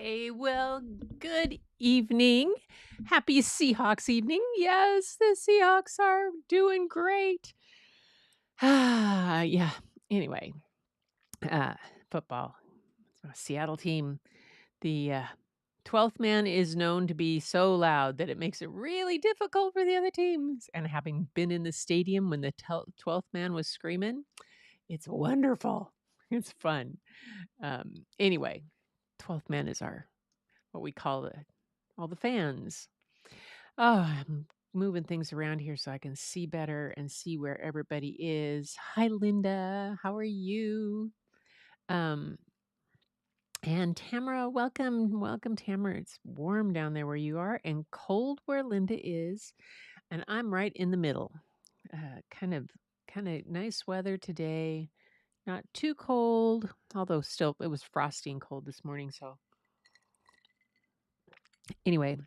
Okay, well, good evening. Happy Seahawks evening. Yes, the Seahawks are doing great. Yeah. Anyway, uh, football. Seattle team. The 12th man is known to be so loud that it makes it really difficult for the other teams. And having been in the stadium when the 12th man was screaming, it's wonderful. It's fun. Anyway, 12th man is what we call all the fans. Oh, I'm moving things around here so I can see better and see where everybody is. Hi, Linda. How are you? Um, and Tamara, welcome. Welcome, Tamara. It's warm down there where you are and cold where Linda is. And I'm right in the middle. Kind of nice weather today. Not too cold, although still it was frosty and cold this morning. So anyway,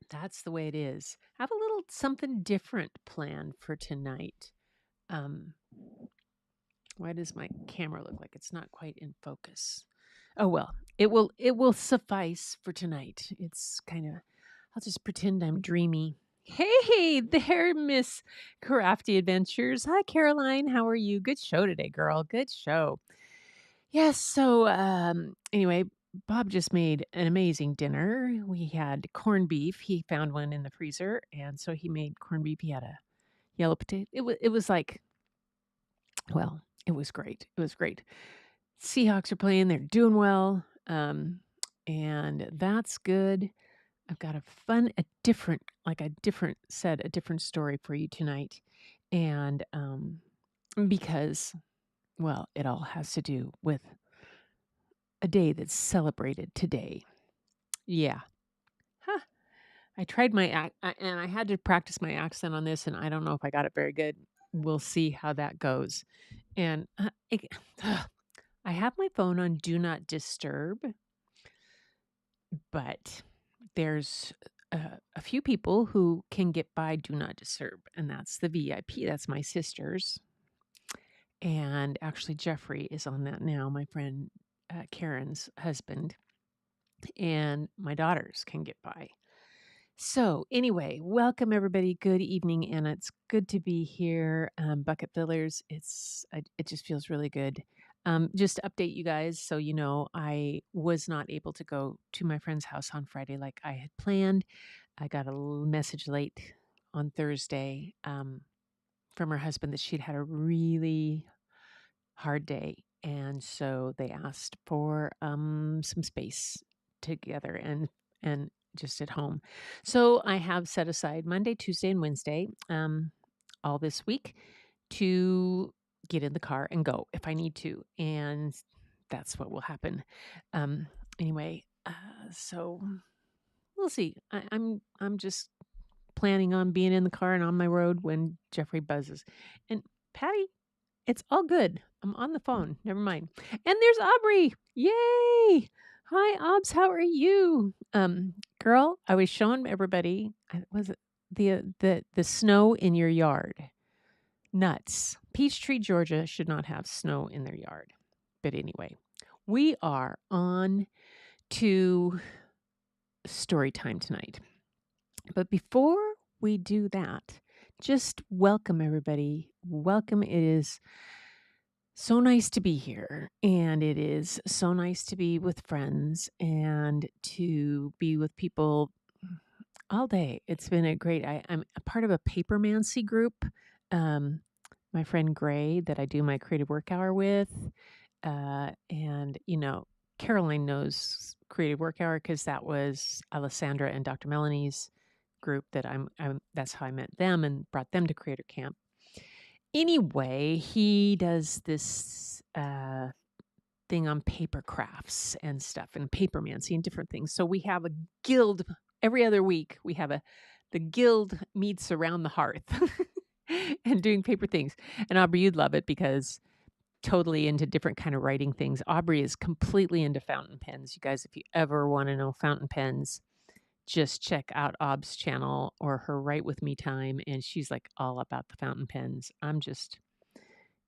that's the way it is. I have a little something different planned for tonight. Um, why does my camera look like it's not quite in focus? Oh well, it will suffice for tonight. It's kind of I'll just pretend I'm dreamy. Hey there, Miss Crafty Adventures. Hi, Caroline. How are you? Good show today, girl. Good show. Yes. So anyway, Bob just made an amazing dinner. We had corned beef. He found one in the freezer, and so he made corned beef. He had a yellow potato. It was like, well, it was great. It was great. Seahawks are playing. They're doing well, and that's good. I've got a different story for you tonight, and because, well, it all has to do with a day that's celebrated today. Yeah. Huh. I tried and I had to practice my accent on this, and I don't know if I got it very good. We'll see how that goes. And I have my phone on Do Not Disturb, but there's a few people who can get by Do Not Disturb, and that's the VIP. That's my sisters. And actually, Jeffrey is on that now, my friend Karen's husband, and my daughters can get by. So, anyway, welcome everybody. Good evening, Anna. It's good to be here. Bucket Fillers. It just feels really good. Just to update you guys, so you know, I was not able to go to my friend's house on Friday like I had planned. I got a little message late on Thursday from her husband that she'd had a really hard day, and so they asked for some space together and just at home. So I have set aside Monday, Tuesday, and Wednesday all this week to get in the car and go if I need to, and that's what will happen. Um, anyway, so we'll see. I'm just planning on being in the car and on my road when Jeffrey buzzes. And Patty, it's all good. I'm on the phone. Never mind. And there's Aubrey. Yay! Hi, Obs. How are you? Girl, I was showing everybody. Was it the snow in your yard? Nuts. Peachtree, Georgia should not have snow in their yard. But anyway, we are on to story time tonight. But before we do that, just welcome everybody. Welcome. It is so nice to be here, and it is so nice to be with friends and to be with people all day. It's been I'm a part of a papermancy group. My friend Gray that I do my creative work hour with, and Caroline knows creative work hour because that was Alessandra and Dr. Melanie's group that that's how I met them and brought them to Creator Camp. Anyway, he does this thing on paper crafts and stuff and papermancy and different things. So we have a guild every other week. The guild meets around the hearth and doing paper things. And Aubrey, you'd love it because totally into different kind of writing things. Aubrey is completely into fountain pens. You guys, if you ever want to know fountain pens, just check out Ob's channel or her Write With Me time, and she's like all about the fountain pens. I'm just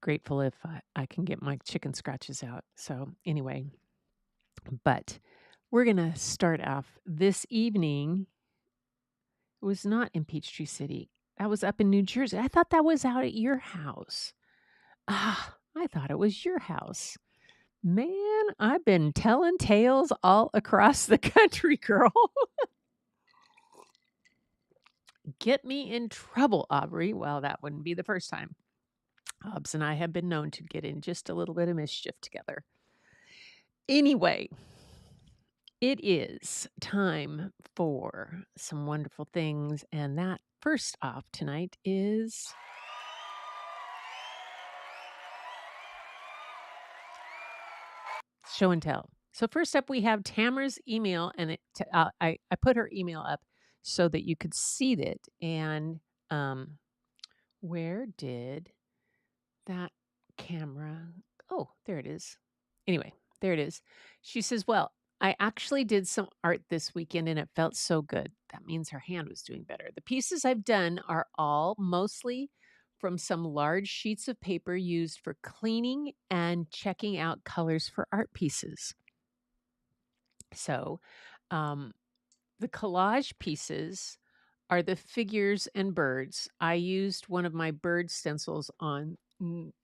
grateful if I can get my chicken scratches out. So anyway, But we're going to start off this evening. It was not in Peachtree City. That was up in New Jersey. I thought that was out at your house. I thought it was your house. Man, I've been telling tales all across the country, girl. Get me in trouble, Aubrey. Well, that wouldn't be the first time. Hobbs and I have been known to get in just a little bit of mischief together. Anyway, it is time for some wonderful things. And that first off tonight is show and tell. So first up, we have Tamara's email, and I put her email up so that you could see it. And where did that camera? Oh, there it is. Anyway, there it is. She says, "Well, I actually did some art this weekend, and it felt so good." That means her hand was doing better. The pieces I've done are all mostly from some large sheets of paper used for cleaning and checking out colors for art pieces. So, um, the collage pieces are the figures and birds. I used one of my bird stencils on num-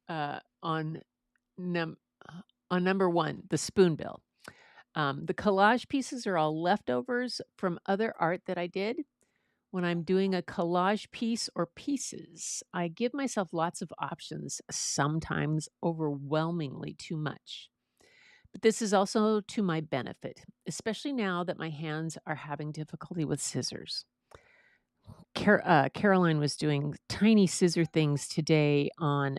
on number one, the spoonbill. The collage pieces are all leftovers from other art that I did. When I'm doing a collage piece or pieces, I give myself lots of options, sometimes overwhelmingly too much. But this is also to my benefit, especially now that my hands are having difficulty with scissors. Caroline was doing tiny scissor things today on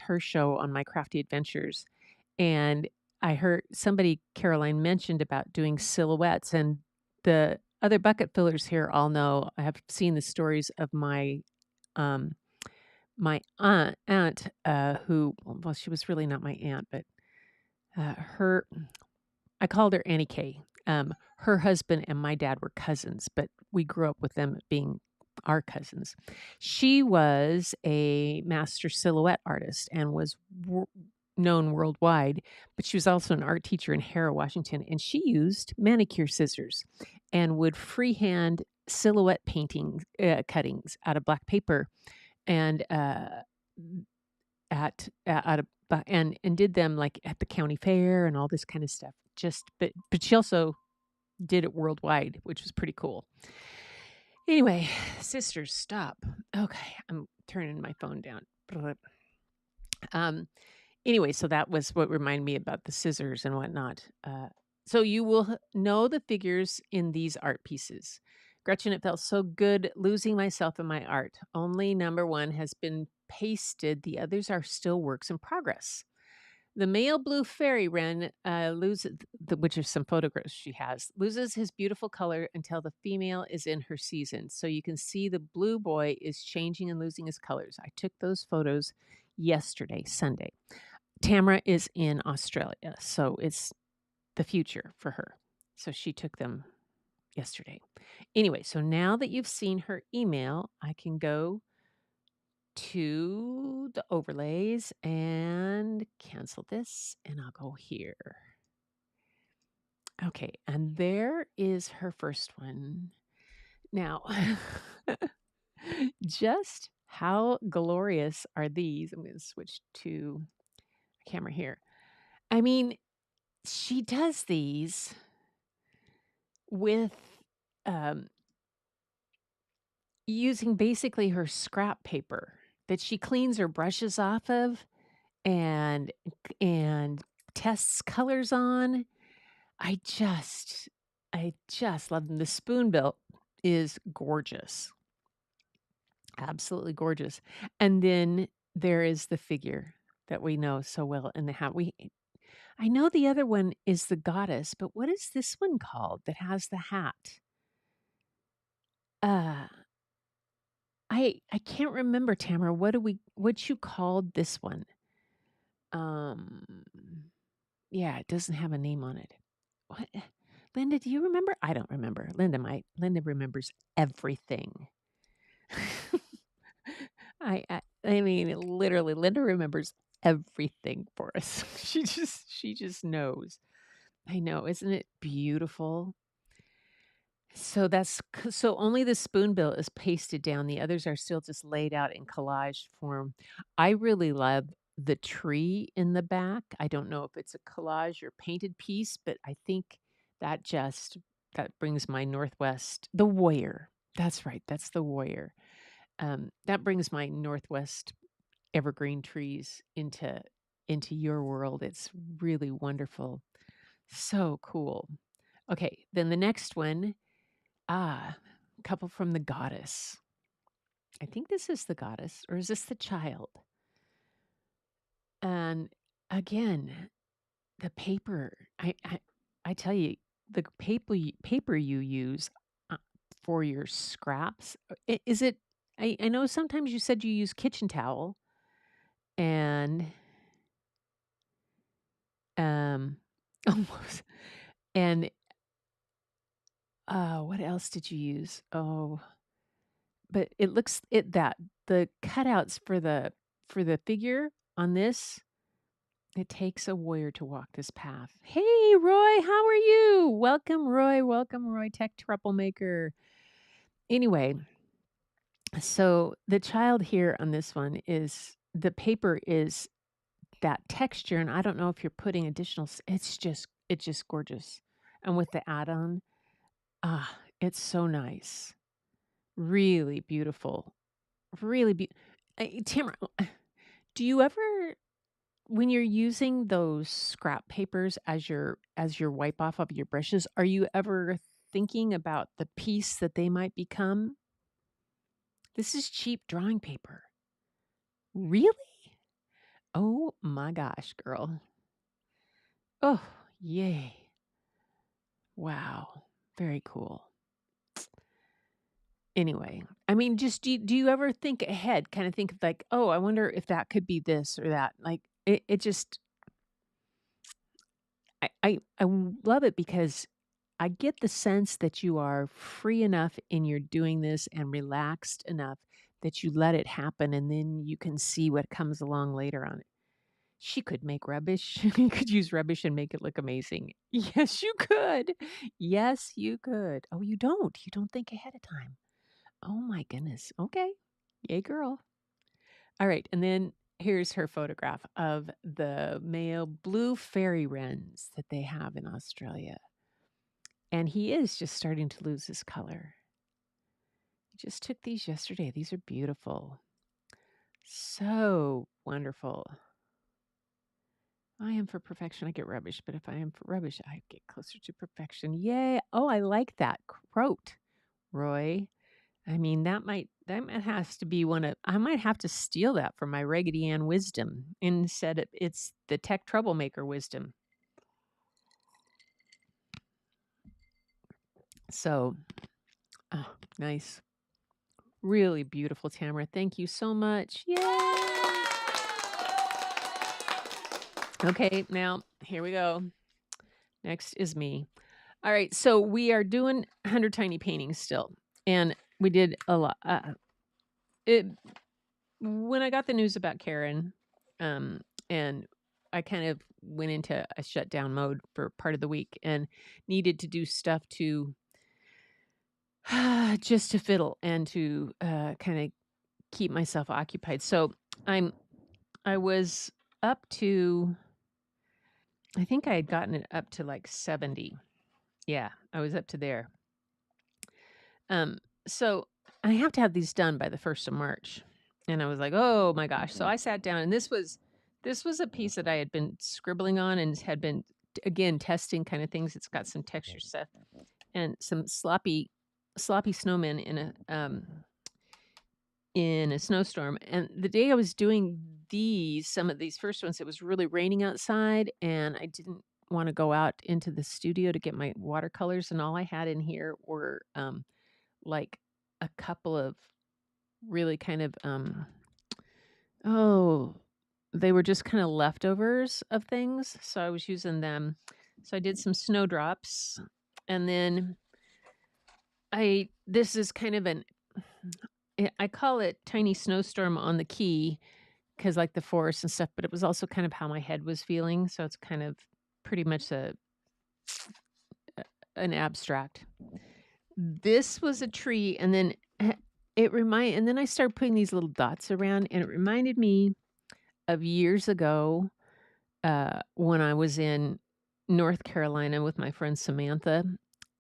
her show on My Crafty Adventures. And I heard Caroline mentioned about doing silhouettes. And the other bucket fillers here all know I have seen the stories of um, my aunt who, well, she was really not my aunt, but her I called her Annie K. Her husband and my dad were cousins, but we grew up with them being our cousins. She was a master silhouette artist and was known worldwide, but she was also an art teacher in Harrow, Washington, and she used manicure scissors and would freehand silhouette painting cuttings out of black paper and out of and did them like at the county fair and all this kind of stuff. But she also did it worldwide, which was pretty cool. Anyway, sisters, stop. Okay, I'm turning my phone down. Anyway, so that was what reminded me about the scissors and whatnot. So you will know the figures in these art pieces. Gretchen, it felt so good losing myself in my art. Only number one has been pasted. The others are still works in progress. The male blue fairy wren which are some photographs she has, loses his beautiful color until the female is in her season. So you can see the blue boy is changing and losing his colors. I took those photos yesterday, Sunday. Tamara is in Australia, so it's the future for her. So she took them yesterday. Anyway, so now that you've seen her email, I can go to the overlays and cancel this, and I'll go here. Okay, and there is her first one. Now, just how glorious are these? I'm going to switch to camera here. I mean, she does these with using basically her scrap paper that she cleans her brushes off of and tests colors on. I just love them. The spoonbill is gorgeous. Absolutely gorgeous. And then there is the figure that we know so well in the hat. I know the other one is the goddess, but what is this one called that has the hat? Uh I can't remember, Tamara. What you called this one? Um yeah, it doesn't have a name on it. What? Linda, do you remember? I don't remember. Linda might. Linda remembers everything. I mean, literally, Linda remembers everything for us. She just knows. I know, isn't it beautiful? So only the spoonbill is pasted down, the others are still just laid out in collage form. I really love the tree in the back. I don't know if it's a collage or painted piece, but I think that just that brings my Northwest the warrior. That's right, that's the warrior. That brings my Northwest evergreen trees into your world. It's really wonderful. So cool. Okay, then the next one, couple from the goddess. I think this is the goddess, or is this the child? And again, the paper. I tell you, the paper you use uh, for your scraps. Is it? I know sometimes you said you use kitchen towel, and um, almost. And what else did you use? Oh, but it looks it that the cutouts for the figure on this, it takes a warrior to walk this path. Hey, Roy, how are you? Welcome, Roy. Welcome, Roy, tech troublemaker. Anyway, so the child here on this one is the paper is that texture, and I don't know if you're putting additional. It's just gorgeous, and with the add-on, it's so nice, really beautiful, really be. Tamara, do you ever when you're using those scrap papers as your wipe off of your brushes, are you ever thinking about the piece that they might become? This is cheap drawing paper. Really? Oh my gosh, girl. Oh, yay. Wow. Very cool. Anyway, I mean, just do you ever think ahead, kind of think of like, oh, I wonder if that could be this or that? Like it just love it because I get the sense that you are free enough in your doing this and relaxed enough that you let it happen and then you can see what comes along later on. She could make rubbish. You could use rubbish and make it look amazing. Yes, you could. Yes, you could. Oh, you don't. You don't think ahead of time. Oh my goodness. Okay. Yay, girl. All right. And then here's her photograph of the male blue fairy wrens that they have in Australia. And he is just starting to lose his color. I just took these yesterday. These are beautiful. So wonderful. I am for perfection. I get rubbish, but if I am for rubbish, I get closer to perfection. Yay. Oh, I like that quote, Roy. I mean, that might has to be one of I might have to steal that from my Raggedy Ann wisdom instead of it's the tech troublemaker wisdom. So, oh, nice. Really beautiful, Tamara. Thank you so much. Yay! Okay, now here we go. Next is me. All right, so we are doing 100 tiny paintings still, and we did a lot. It when I got the news about Karen, and I kind of went into a shutdown mode for part of the week and needed to do stuff to just to fiddle and to kind of keep myself occupied. So I was up to I think I had gotten it up to like 70. Yeah, I was up to there. Um, so I have to have these done by the 1st of March. And I was like, oh my gosh. So I sat down and this was a piece that I had been scribbling on and had been again testing kind of things. It's got some texture stuff and some sloppy snowmen in a snowstorm. And the day I was doing some of these first ones, it was really raining outside and I didn't want to go out into the studio to get my watercolors. And all I had in here were like a couple of really kind of oh, they were just kind of leftovers of things. So I was using them. So I did some snowdrops and then this is kind of I call it tiny snowstorm on the key because like the forest and stuff, but it was also kind of how my head was feeling. So it's kind of pretty much an abstract. This was a tree, and then and then I started putting these little dots around, and it reminded me of years ago when I was in North Carolina with my friend Samantha,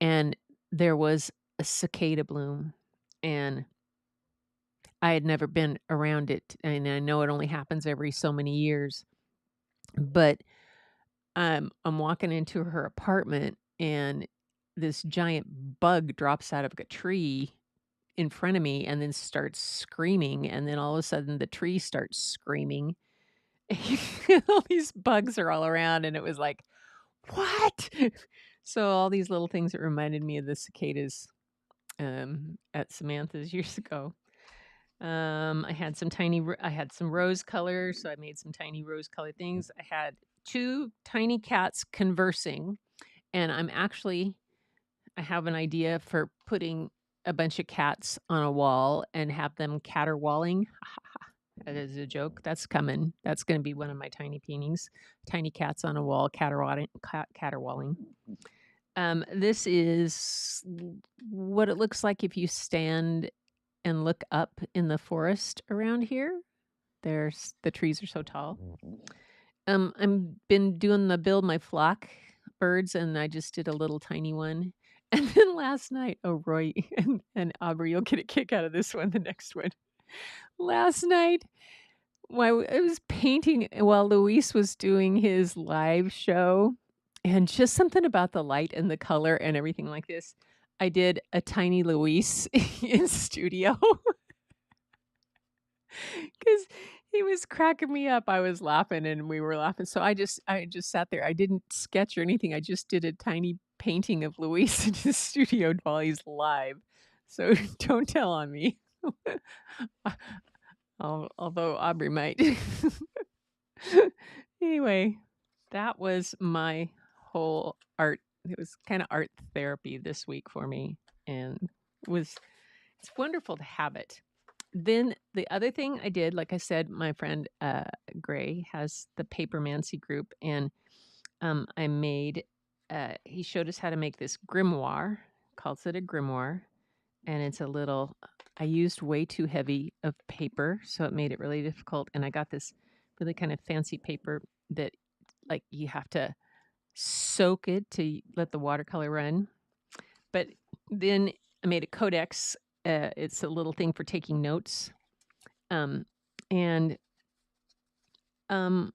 and there was a cicada bloom, and I had never been around it, and I know it only happens every so many years, but I'm walking into her apartment, and this giant bug drops out of a tree in front of me and then starts screaming, and then all of a sudden the tree starts screaming. All these bugs are all around, and it was like, "What?" So all these little things that reminded me of the cicadas, at Samantha's years ago. I had some rose color, so I made some tiny rose colored things. I had 2 tiny cats conversing, and I have an idea for putting a bunch of cats on a wall and have them caterwauling. That is a joke. That's coming. That's gonna be one of my tiny paintings. Tiny cats on a wall caterwauling. This is what it looks like if you stand and look up in the forest around here. The trees are so tall. I'm been doing the build my flock birds, and I just did a little tiny one. And then last night, oh Roy and Aubrey, you'll get a kick out of this one, the next one. Last night, I was painting while Luis was doing his live show, and just something about the light and the color and everything like this. I did a tiny Luis in studio. Because he was cracking me up. I was laughing and we were laughing. So I just sat there. I didn't sketch or anything. I just did a tiny painting of Luis in his studio while he's live. So don't tell on me. Although Aubrey might. Anyway, that was my whole art. It was kind of art therapy this week for me, and it's wonderful to have it. Then the other thing I did, like I said, my friend Gray has the Papermancy group, and I made. He showed us how to make this grimoire. Calls it a grimoire, and it's a little. I used way too heavy of paper, so it made it really difficult. And I got this really kind of fancy paper that, like, you have to soak it to let the watercolor run. But then I made a codex. It's a little thing for taking notes. Um, and um,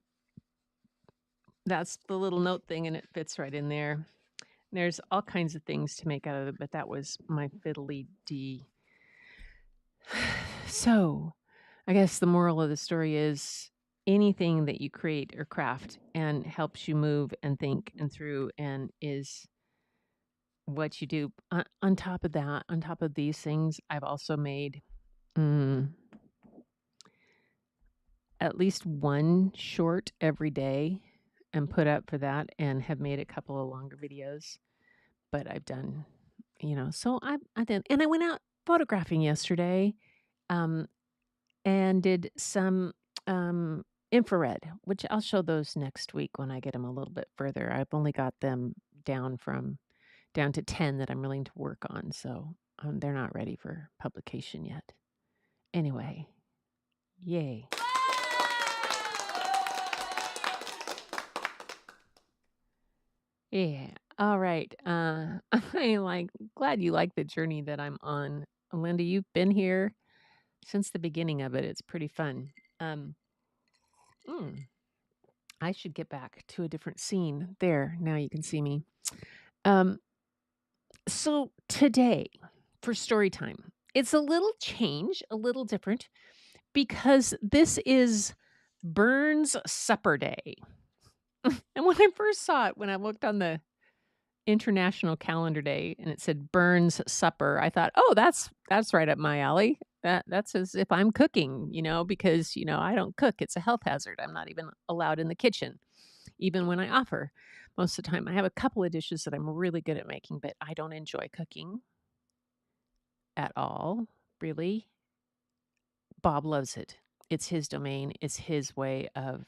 that's the little note thing, and it fits right in there. There's all kinds of things to make out of it, but that was my fiddly D. So, I guess the moral of the story is anything that you create or craft and helps you move and think and through and is what you do. On top of that, on top of these things, I've also made at least one short every day and put up for that, and have made a couple of longer videos. But I've done, so I did, and I went out photographing yesterday, and did some infrared, which I'll show those next week when I get them a little bit further. I've only got them down to 10 that I'm willing to work on, so they're not ready for publication yet. Anyway, yay. Yeah. All right. I'm glad you like the journey that I'm on. Linda, you've been here since the beginning of it. It's pretty fun. I should get back to a different scene. There, now you can see me. So today for story time, it's a little change, a little different, because this is Burns Supper Day. And when I first saw it, when I looked on the International Calendar Day and it said Burns Supper, I thought, oh, that's right up my alley. That's as if I'm cooking, because I don't cook. It's a health hazard. I'm not even allowed in the kitchen, even when I offer. Most of the time, I have a couple of dishes that I'm really good at making, but I don't enjoy cooking at all, really. Bob loves it. It's his domain. It's his way of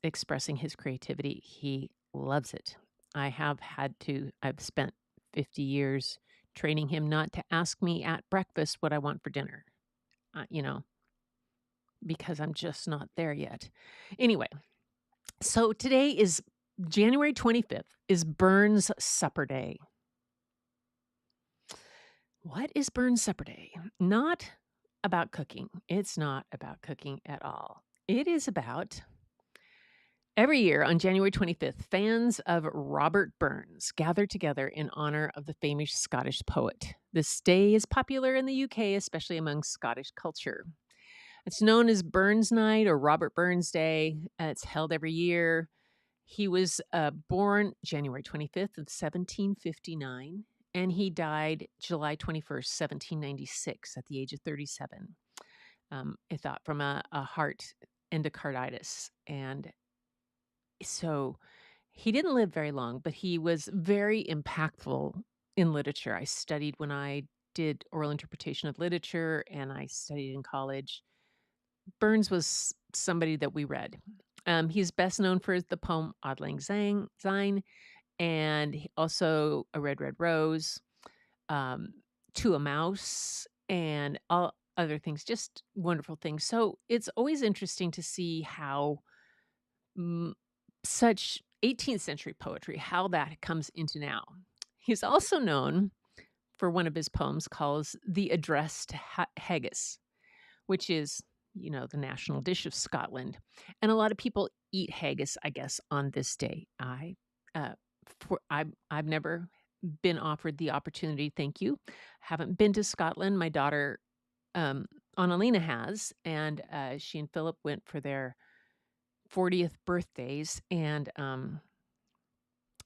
expressing his creativity. He loves it. I've spent 50 years training him not to ask me at breakfast what I want for dinner, you know, because I'm just not there yet. Anyway, so today is January 25th is Burns Supper Day. What is Burns Supper Day? Not about cooking. It's not about cooking at all. It is about every year on January 25th, fans of Robert Burns gather together in honor of the famous Scottish poet. This day is popular in the UK, especially among Scottish culture. It's known as Burns Night or Robert Burns Day. It's held every year. He was born January 25th of 1759, and he died July 21st, 1796, at the age of 37. I thought from a heart endocarditis. And so he didn't live very long, but he was very impactful in literature. I studied when I did oral interpretation of literature, and I studied in college. Burns was somebody that we read. He's best known for the poem Auld Lang Syne, and also A Red, Red Rose, um, To a Mouse, and all other things, just wonderful things. So it's always interesting to see how mm, such 18th century poetry, how that comes into now. He's also known for one of his poems calls The Address to Haggis, which is, the national dish of Scotland. And a lot of people eat haggis, I guess, on this day. Uh, I've never been offered the opportunity. Thank you. Haven't been to Scotland. My daughter, Annalena has, and she and Philip went for their 40th birthdays, and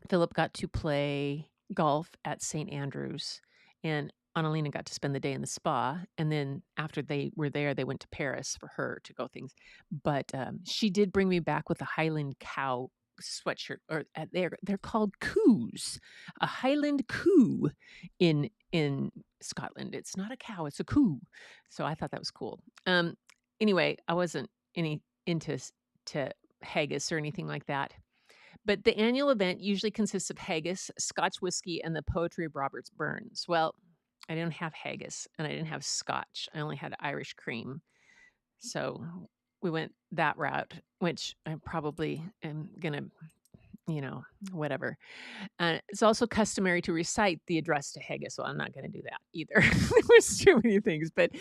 Philip got to play golf at St. Andrews, and Annalena got to spend the day in the spa. And then after they were there, they went to Paris for her to go things. But she did bring me back with a Highland cow sweatshirt, or they're called coos, a Highland coo in Scotland. It's not a cow, it's a coo. So I thought that was cool. Anyway, I wasn't into to haggis or anything like that. But the annual event usually consists of haggis, Scotch whiskey, and the poetry of Robert Burns. Well, I didn't have haggis and I didn't have Scotch. I only had Irish cream. So we went that route, which I probably am going to, whatever. It's also customary to recite the address to haggis. Well, I'm not going to do that either. There was too many things, but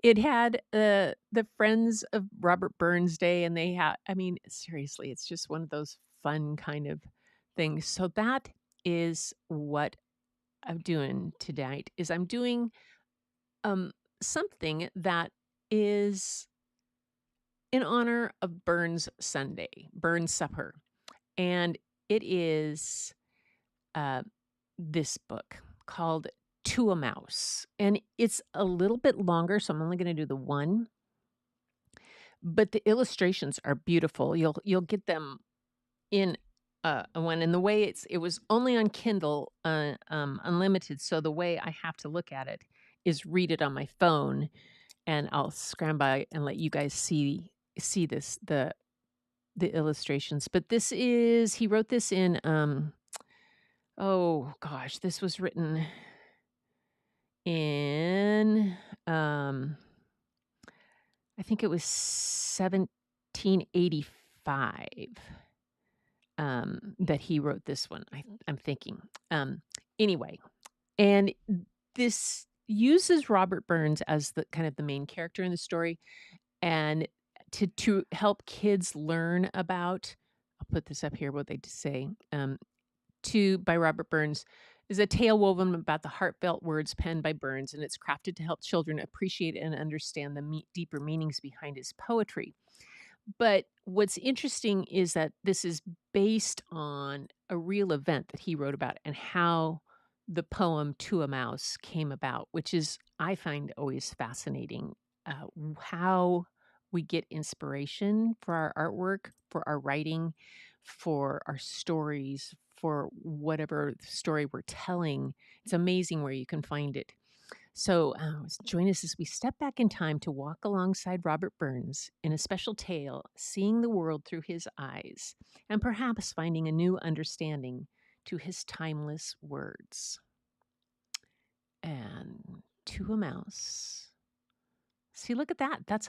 it had the Friends of Robert Burns Day, and they had, seriously, it's just one of those fun kind of things. So that is what I'm doing tonight. Is I'm doing something that is in honor of Burns Sunday, Burns Supper, and it is this book called To a Mouse, and it's a little bit longer, so I'm only going to do the one. But the illustrations are beautiful. You'll get them in one, and the way it was only on Kindle Unlimited, so the way I have to look at it is read it on my phone, and I'll scram by and let you guys see this the illustrations. But he wrote this in oh gosh, this was written in I think it was 1785 that he wrote this one. I'm thinking. Anyway, and this uses Robert Burns as the kind of the main character in the story, and to help kids learn about. I'll put this up here. What they say. By Robert Burns is a tale woven about the heartfelt words penned by Burns, and it's crafted to help children appreciate and understand the deeper meanings behind his poetry. But what's interesting is that this is based on a real event that he wrote about and how the poem To a Mouse came about, which is, I find, always fascinating. How we get inspiration for our artwork, for our writing, for our stories, for whatever story we're telling. It's amazing where you can find it. So join us as we step back in time to walk alongside Robert Burns in a special tale, seeing the world through his eyes, and perhaps finding a new understanding to his timeless words. And to a mouse. See, look at that. That's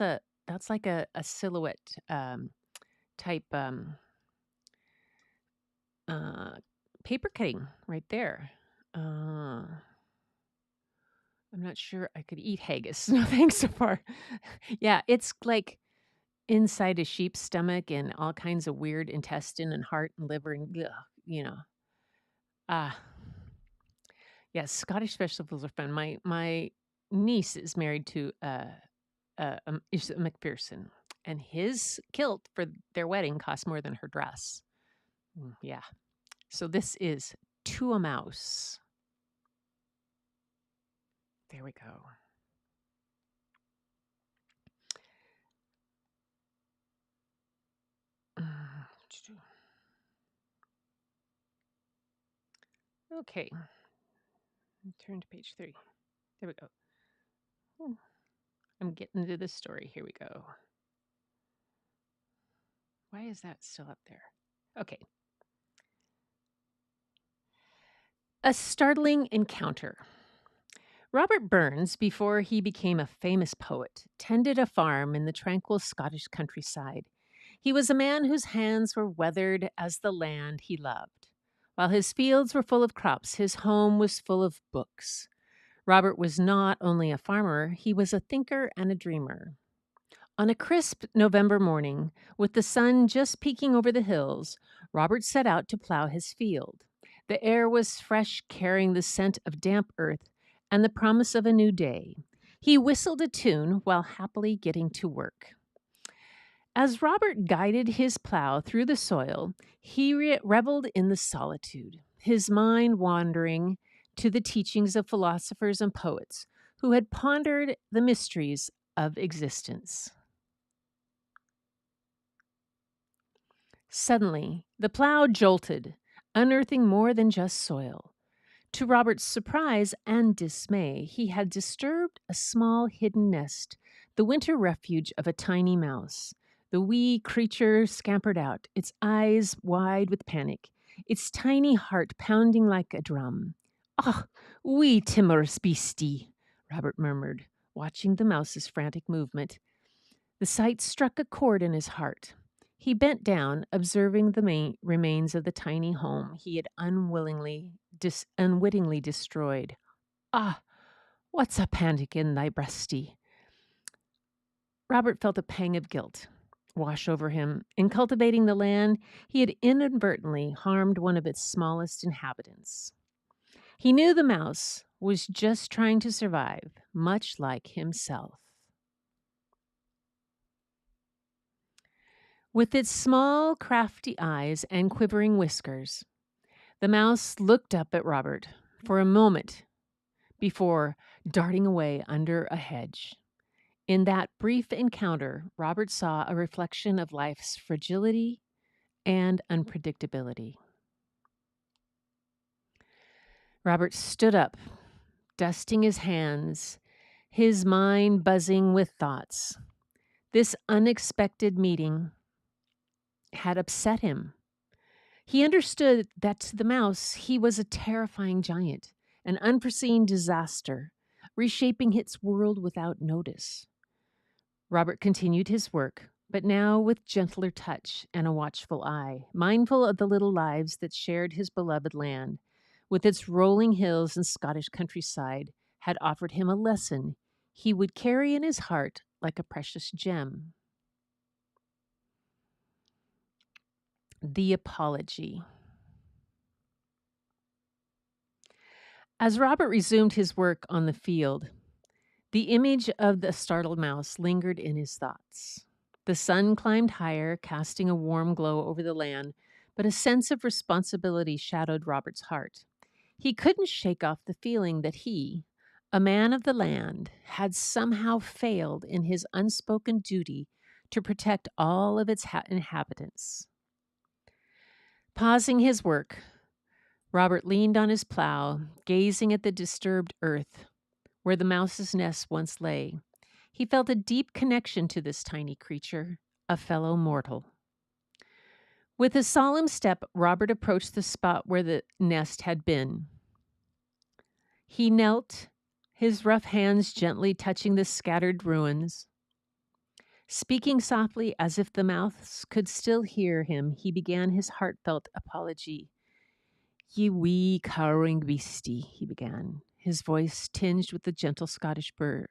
like a silhouette type uh, paper cutting right there. I'm not sure I could eat haggis. No thanks so far. Yeah, it's like inside a sheep's stomach and all kinds of weird intestine and heart and liver and ugh, you know. Ah, yeah, Scottish festivals are fun. My niece is married to is a McPherson, and his kilt for their wedding cost more than her dress. Yeah. So this is To a Mouse. There we go. Okay. Turn to page 3. There we go. I'm getting into the story. Here we go. Why is that still up there? Okay. A startling encounter. Robert Burns, before he became a famous poet, tended a farm in the tranquil Scottish countryside. He was a man whose hands were weathered as the land he loved. While his fields were full of crops, his home was full of books. Robert was not only a farmer, he was a thinker and a dreamer. On a crisp November morning, with the sun just peeking over the hills, Robert set out to plow his field. The air was fresh, carrying the scent of damp earth and the promise of a new day. He whistled a tune while happily getting to work. As Robert guided his plow through the soil, he reveled in the solitude, his mind wandering to the teachings of philosophers and poets who had pondered the mysteries of existence. Suddenly, the plow jolted, unearthing more than just soil. To Robert's surprise and dismay, he had disturbed a small hidden nest, the winter refuge of a tiny mouse. The wee creature scampered out, its eyes wide with panic, its tiny heart pounding like a drum. "Ah, wee timorous beastie," Robert murmured, watching the mouse's frantic movement. The sight struck a chord in his heart. He bent down, observing the remains of the tiny home he had unwittingly destroyed. "Ah, what's a panic in thy breastie?" Robert felt a pang of guilt wash over him. In cultivating the land, he had inadvertently harmed one of its smallest inhabitants. He knew the mouse was just trying to survive, much like himself. With its small, crafty eyes and quivering whiskers, the mouse looked up at Robert for a moment before darting away under a hedge. In that brief encounter, Robert saw a reflection of life's fragility and unpredictability. Robert stood up, dusting his hands, his mind buzzing with thoughts. This unexpected meeting had upset him. He understood that to the mouse, he was a terrifying giant, an unforeseen disaster, reshaping its world without notice. Robert continued his work, but now with gentler touch and a watchful eye, mindful of the little lives that shared his beloved land, with its rolling hills and Scottish countryside, had offered him a lesson he would carry in his heart like a precious gem. The Apology. As Robert resumed his work on the field, the image of the startled mouse lingered in his thoughts. The sun climbed higher, casting a warm glow over the land, but a sense of responsibility shadowed Robert's heart. He couldn't shake off the feeling that he, a man of the land, had somehow failed in his unspoken duty to protect all of its inhabitants. Pausing his work, Robert leaned on his plow, gazing at the disturbed earth where the mouse's nest once lay. He felt a deep connection to this tiny creature, a fellow mortal. With a solemn step, Robert approached the spot where the nest had been. He knelt, his rough hands gently touching the scattered ruins. Speaking softly as if the mouse could still hear him, he began his heartfelt apology. "Ye wee cowering beastie," he began, his voice tinged with the gentle Scottish burr.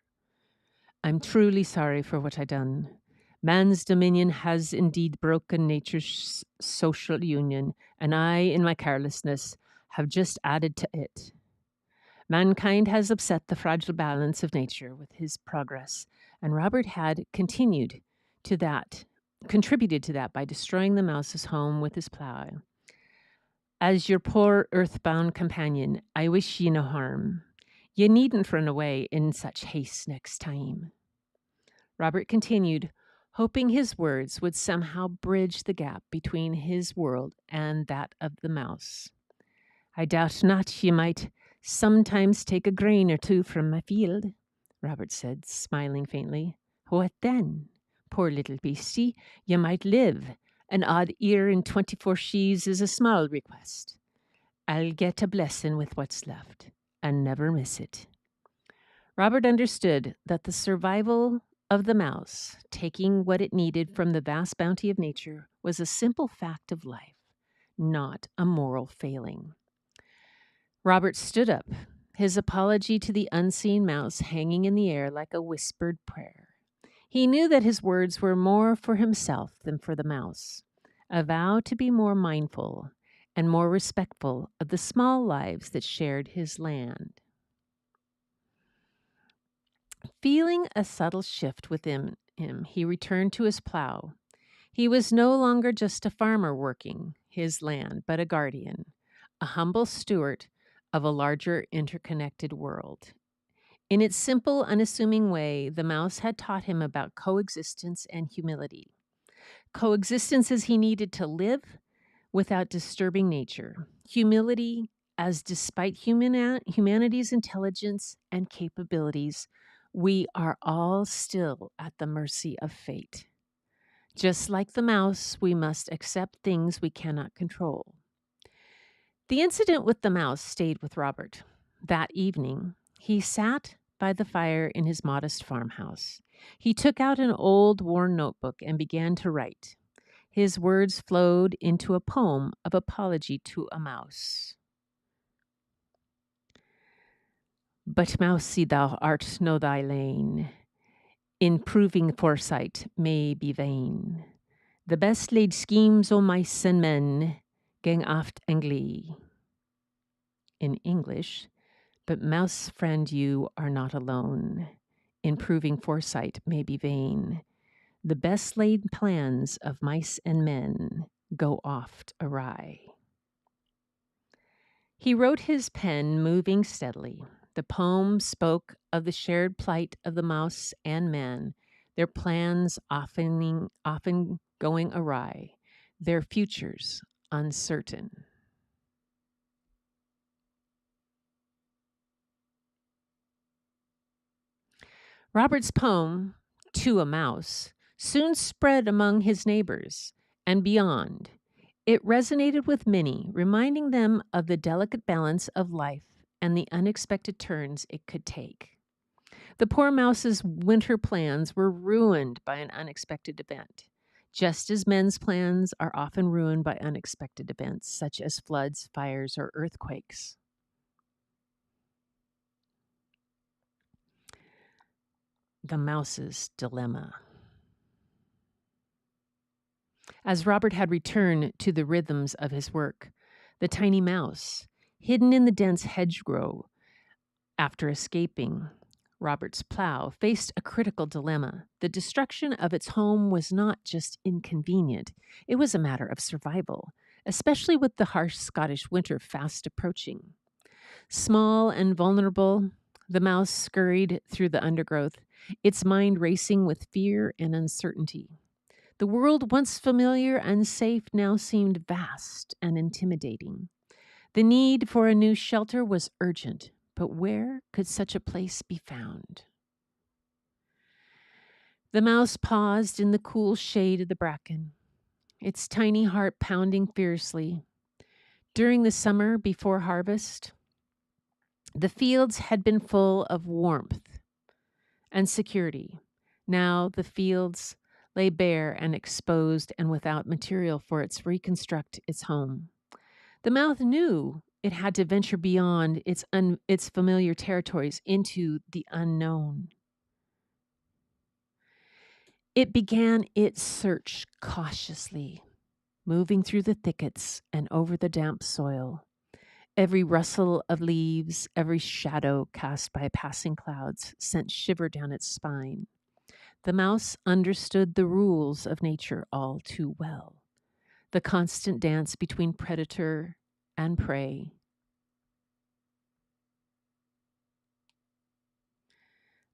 "I'm truly sorry for what I done. Man's dominion has indeed broken nature's social union, and I, in my carelessness, have just added to it. Mankind has upset the fragile balance of nature with his progress, and Robert had contributed to that by destroying the mouse's home with his plough. As your poor earthbound companion, I wish ye no harm. Ye needn't run away in such haste next time." Robert continued, hoping his words would somehow bridge the gap between his world and that of the mouse. "I doubt not ye might sometimes take a grain or two from my field," Robert said, smiling faintly. "What then? Poor little beastie, ye might live. An odd ear in 24 sheaves is a small request. I'll get a blessing with what's left, and never miss it." Robert understood that the survival of the mouse, taking what it needed from the vast bounty of nature, was a simple fact of life, not a moral failing. Robert stood up, his apology to the unseen mouse hanging in the air like a whispered prayer. He knew that his words were more for himself than for the mouse, a vow to be more mindful and more respectful of the small lives that shared his land. Feeling a subtle shift within him, he returned to his plow. He was no longer just a farmer working his land, but a guardian, a humble steward of a larger interconnected world. In its simple, unassuming way, the mouse had taught him about coexistence and humility. Coexistence as he needed to live without disturbing nature. Humility as despite humanity's intelligence and capabilities, we are all still at the mercy of fate. Just like the mouse, we must accept things we cannot control. The incident with the mouse stayed with Robert. That evening, he sat by the fire in his modest farmhouse. He took out an old, worn notebook and began to write. His words flowed into a poem of apology to a mouse. "But mousie, thou art no thy lane. In proving foresight may be vain. The best laid schemes o' mice and men gang aft and glee." In English, "But mouse friend, you are not alone. In proving foresight may be vain. The best laid plans of mice and men go oft awry." He wrote his pen moving steadily. The poem spoke of the shared plight of the mouse and man, their plans often going awry, their futures uncertain. Robert's poem, "To a Mouse," soon spread among his neighbors and beyond. It resonated with many, reminding them of the delicate balance of life and the unexpected turns it could take. The poor mouse's winter plans were ruined by an unexpected event, just as men's plans are often ruined by unexpected events, such as floods, fires, or earthquakes. The mouse's dilemma. As Robert had returned to the rhythms of his work, the tiny mouse, hidden in the dense hedgerow after escaping Robert's plow, faced a critical dilemma. The destruction of its home was not just inconvenient, it was a matter of survival, especially with the harsh Scottish winter fast approaching. Small and vulnerable, the mouse scurried through the undergrowth, its mind racing with fear and uncertainty. The world, once familiar and safe, now seemed vast and intimidating. The need for a new shelter was urgent, But where could such a place be found? The mouse paused in the cool shade of the bracken, its tiny heart pounding fiercely. During the summer before harvest, the fields had been full of warmth and security. Now the fields lay bare and exposed and without material for its reconstruct its home. The mouse knew it had to venture beyond its familiar territories into the unknown. It began its search cautiously, moving through the thickets and over the damp soil. Every rustle of leaves, every shadow cast by passing clouds sent shiver down its spine. The mouse understood the rules of nature all too well. The constant dance between predator and prey.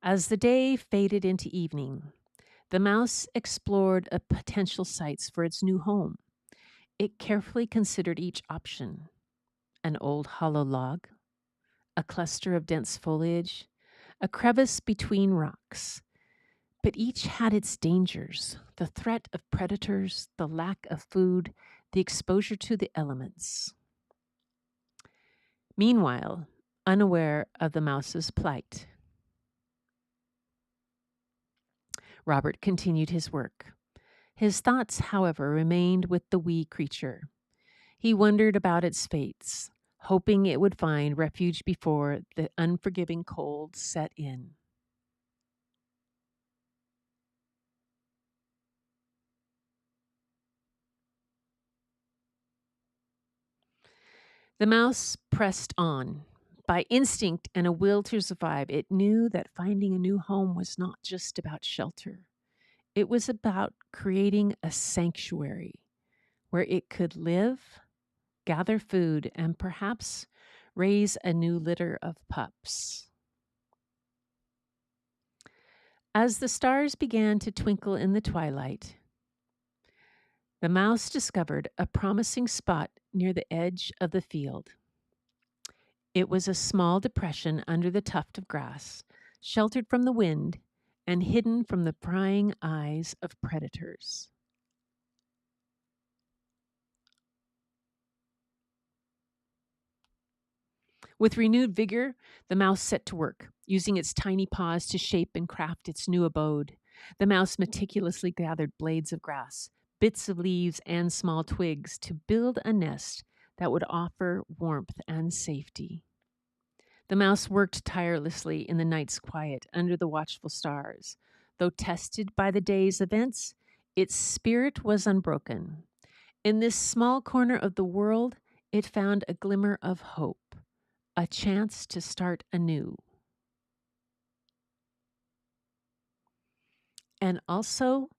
As the day faded into evening, the mouse explored potential sites for its new home. It carefully considered each option: an old hollow log, a cluster of dense foliage, a crevice between rocks. But each had its dangers: the threat of predators, the lack of food, the exposure to the elements. Meanwhile, unaware of the mouse's plight, Robert continued his work. His thoughts, however, remained with the wee creature. He wondered about its fates, hoping it would find refuge before the unforgiving cold set in. The mouse pressed on. By instinct and a will to survive, it knew that finding a new home was not just about shelter. It was about creating a sanctuary where it could live, gather food, and perhaps raise a new litter of pups. As the stars began to twinkle in the twilight, the mouse discovered a promising spot near the edge of the field. It was a small depression under the tuft of grass, sheltered from the wind and hidden from the prying eyes of predators. With renewed vigor, the mouse set to work, using its tiny paws to shape and craft its new abode. The mouse meticulously gathered blades of grass, bits of leaves, and small twigs to build a nest that would offer warmth and safety. The mouse worked tirelessly in the night's quiet under the watchful stars. Though tested by the day's events, its spirit was unbroken. In this small corner of the world, it found a glimmer of hope, a chance to start anew. And also,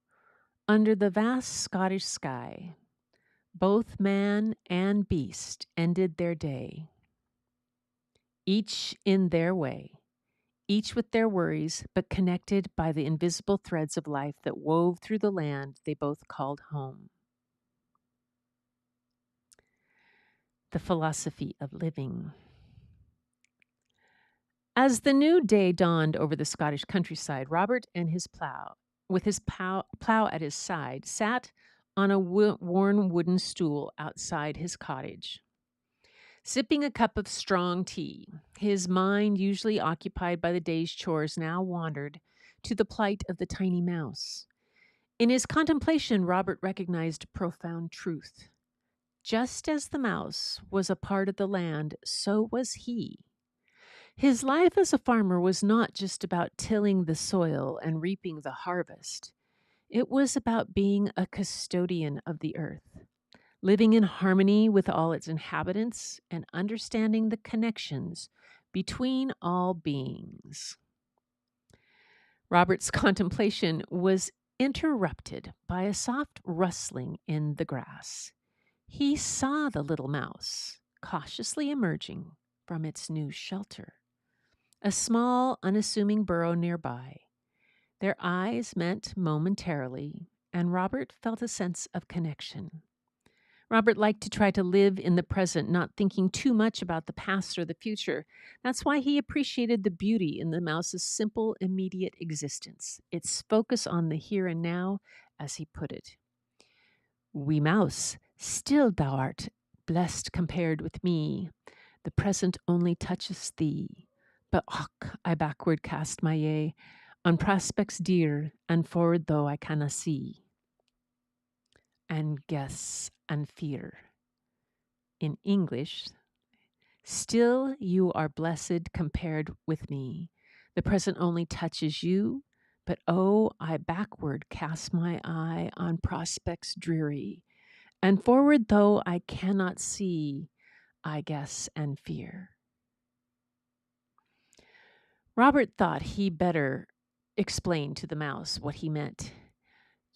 under the vast Scottish sky, both man and beast ended their day, each in their way, each with their worries, but connected by the invisible threads of life that wove through the land they both called home. The philosophy of living. As the new day dawned over the Scottish countryside, Robert and his plow, with his plow at his side, sat on a worn wooden stool outside his cottage, sipping a cup of strong tea. His mind, usually occupied by the day's chores, now wandered to the plight of the tiny mouse. In his contemplation, Robert recognized a profound truth. Just as the mouse was a part of the land, so was he. His life as a farmer was not just about tilling the soil and reaping the harvest. It was about being a custodian of the earth, living in harmony with all its inhabitants and understanding the connections between all beings. Robert's contemplation was interrupted by a soft rustling in the grass. He saw the little mouse cautiously emerging from its new shelter, a small, unassuming burrow nearby. Their eyes met momentarily, and Robert felt a sense of connection. Robert liked to try to live in the present, not thinking too much about the past or the future. That's why he appreciated the beauty in the mouse's simple, immediate existence, its focus on the here and now, as he put it. Wee mouse, still thou art blessed compared with me. The present only touches thee. But och, I backward cast my eye on prospects dear, and forward though I canna see, and guess and fear. In English, still you are blessed compared with me. The present only touches you, but oh, I backward cast my eye on prospects dreary, and forward though I cannot see, I guess and fear. Robert thought he better explain to the mouse what he meant.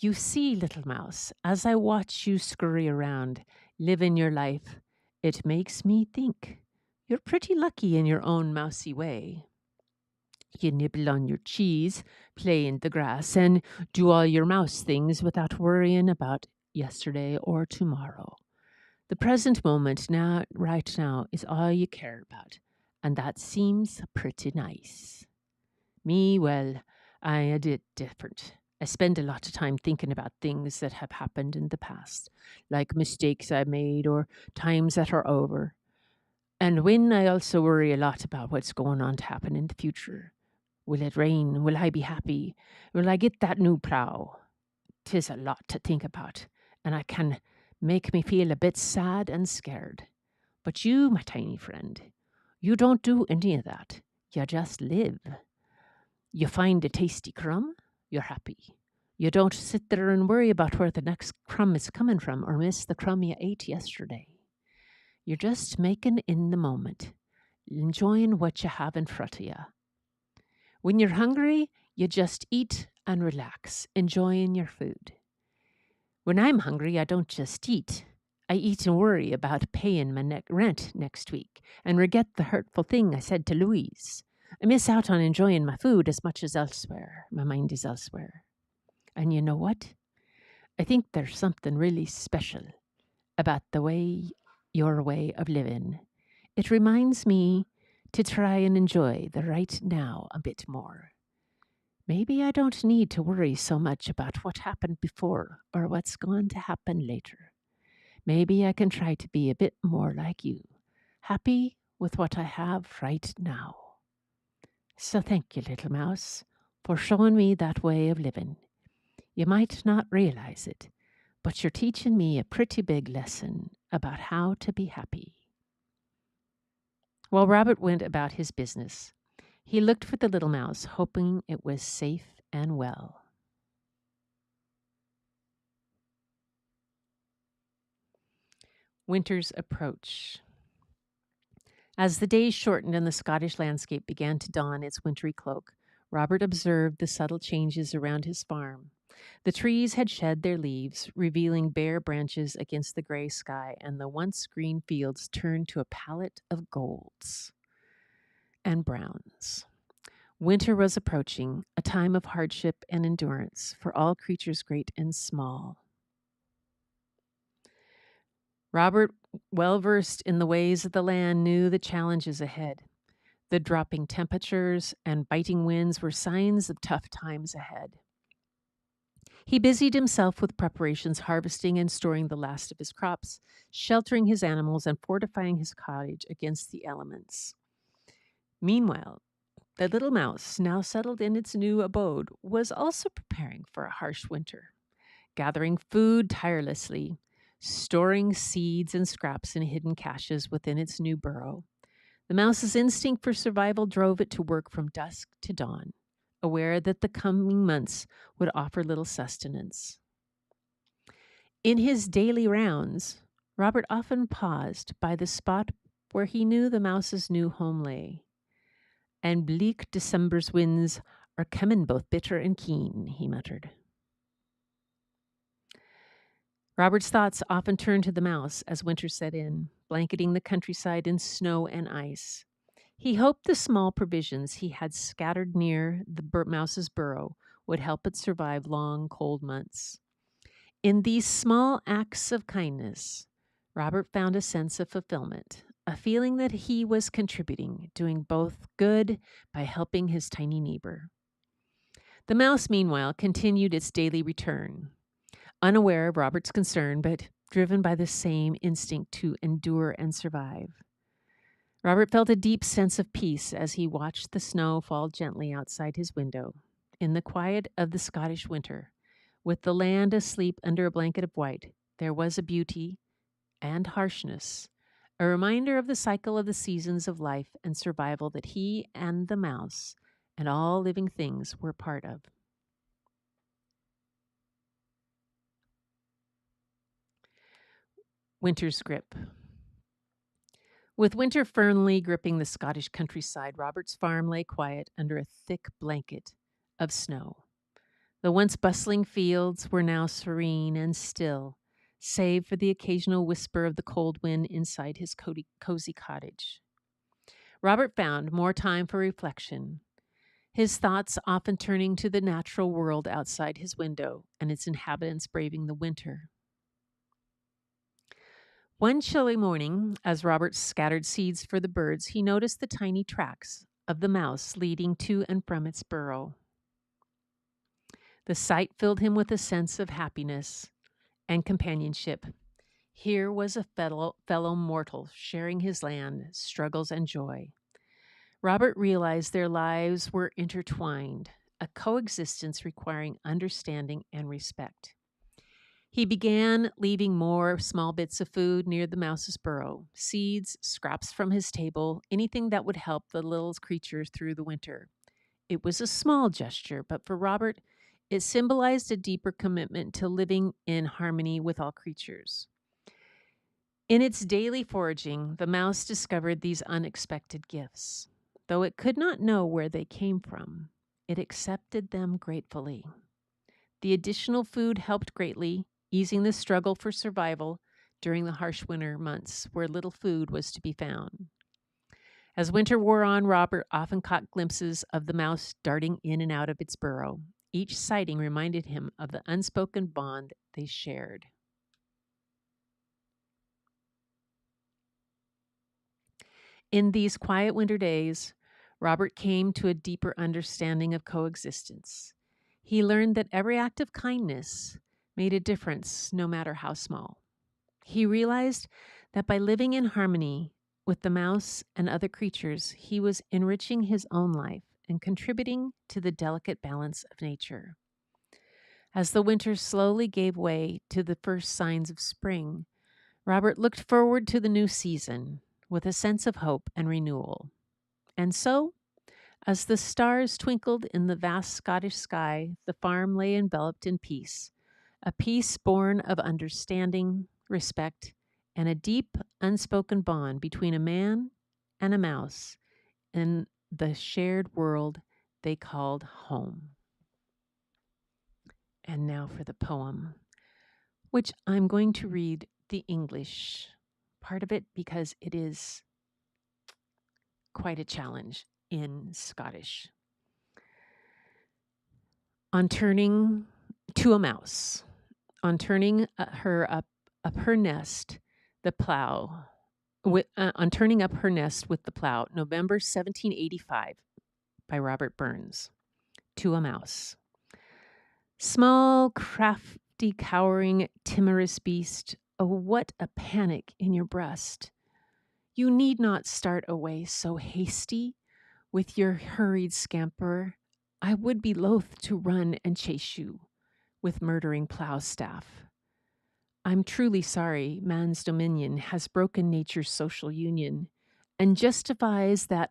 You see, little mouse, as I watch you scurry around, living your life, it makes me think you're pretty lucky in your own mousy way. You nibble on your cheese, play in the grass, and do all your mouse things without worrying about yesterday or tomorrow. The present moment, now, right now, is all you care about, and that seems pretty nice. Me, well, I a bit different. I spend a lot of time thinking about things that have happened in the past, like mistakes I made or times that are over. And when I also worry a lot about what's going on to happen in the future. Will it rain? Will I be happy? Will I get that new plow? 'Tis a lot to think about, and I can make me feel a bit sad and scared. But you, my tiny friend, you don't do any of that. You just live. You find a tasty crumb, you're happy. You don't sit there and worry about where the next crumb is coming from or miss the crumb you ate yesterday. You're just making in the moment, enjoying what you have in front of you. When you're hungry, you just eat and relax, enjoying your food. When I'm hungry, I don't just eat. I eat and worry about paying my rent next week and regret the hurtful thing I said to Louise. I miss out on enjoying my food as much as elsewhere. My mind is elsewhere. And you know what? I think there's something really special about your way of living. It reminds me to try and enjoy the right now a bit more. Maybe I don't need to worry so much about what happened before or what's going to happen later. Maybe I can try to be a bit more like you, happy with what I have right now. So thank you, little mouse, for showing me that way of living. You might not realize it, but you're teaching me a pretty big lesson about how to be happy. While Robert went about his business, he looked for the little mouse, hoping it was safe and well. Winter's approach. As the days shortened and the Scottish landscape began to don its wintry cloak, Robert observed the subtle changes around his farm. The trees had shed their leaves, revealing bare branches against the gray sky, and the once green fields turned to a palette of golds and browns. Winter was approaching, a time of hardship and endurance for all creatures great and small. Robert, well versed in the ways of the land, knew the challenges ahead. The dropping temperatures and biting winds were signs of tough times ahead. He busied himself with preparations, harvesting and storing the last of his crops, sheltering his animals, and fortifying his cottage against the elements. Meanwhile, the little mouse, now settled in its new abode, was also preparing for a harsh winter, gathering food tirelessly, storing seeds and scraps in hidden caches within its new burrow. The mouse's instinct for survival drove it to work from dusk to dawn, aware that the coming months would offer little sustenance. In his daily rounds, Robert often paused by the spot where he knew the mouse's new home lay. And bleak December's winds are coming both bitter and keen, he muttered. Robert's thoughts often turned to the mouse as winter set in, blanketing the countryside in snow and ice. He hoped the small provisions he had scattered near the mouse's burrow would help it survive long, cold months. In these small acts of kindness, Robert found a sense of fulfillment, a feeling that he was contributing, doing both good by helping his tiny neighbor. The mouse, meanwhile, continued its daily return, unaware of Robert's concern, but driven by the same instinct to endure and survive. Robert felt a deep sense of peace as he watched the snow fall gently outside his window. In the quiet of the Scottish winter, with the land asleep under a blanket of white, there was a beauty and harshness, a reminder of the cycle of the seasons of life and survival that he and the mouse and all living things were part of. Winter's grip. With winter firmly gripping the Scottish countryside, Robert's farm lay quiet under a thick blanket of snow. The once bustling fields were now serene and still, save for the occasional whisper of the cold wind inside his cozy cottage. Robert found more time for reflection, his thoughts often turning to the natural world outside his window and its inhabitants braving the winter. One chilly morning, as Robert scattered seeds for the birds, he noticed the tiny tracks of the mouse leading to and from its burrow. The sight filled him with a sense of happiness and companionship. Here was a fellow mortal sharing his land, struggles, and joy. Robert realized their lives were intertwined, a coexistence requiring understanding and respect. He began leaving more small bits of food near the mouse's burrow, seeds, scraps from his table, anything that would help the little creature through the winter. It was a small gesture, but for Robert, it symbolized a deeper commitment to living in harmony with all creatures. In its daily foraging, the mouse discovered these unexpected gifts. Though it could not know where they came from, it accepted them gratefully. The additional food helped greatly, easing the struggle for survival during the harsh winter months where little food was to be found. As winter wore on, Robert often caught glimpses of the mouse darting in and out of its burrow. Each sighting reminded him of the unspoken bond they shared. In these quiet winter days, Robert came to a deeper understanding of coexistence. He learned that every act of kindness made a difference, no matter how small. He realized that by living in harmony with the mouse and other creatures, he was enriching his own life and contributing to the delicate balance of nature. As the winter slowly gave way to the first signs of spring, Robert looked forward to the new season with a sense of hope and renewal. And so, as the stars twinkled in the vast Scottish sky, the farm lay enveloped in peace, a peace born of understanding, respect, and a deep, unspoken bond between a man and a mouse in the shared world they called home. And now for the poem, which I'm going to read the English part of it because it is quite a challenge in Scottish. On turning to a mouse, on turning her up her nest, the plow, on turning up her nest with the plow, November 1785, by Robert Burns. To a mouse. Small, crafty, cowering, timorous beast, oh, what a panic in your breast. You need not start away so hasty with your hurried scamper. I would be loath to run and chase you with murdering plow staff. I'm truly sorry man's dominion has broken nature's social union and justifies that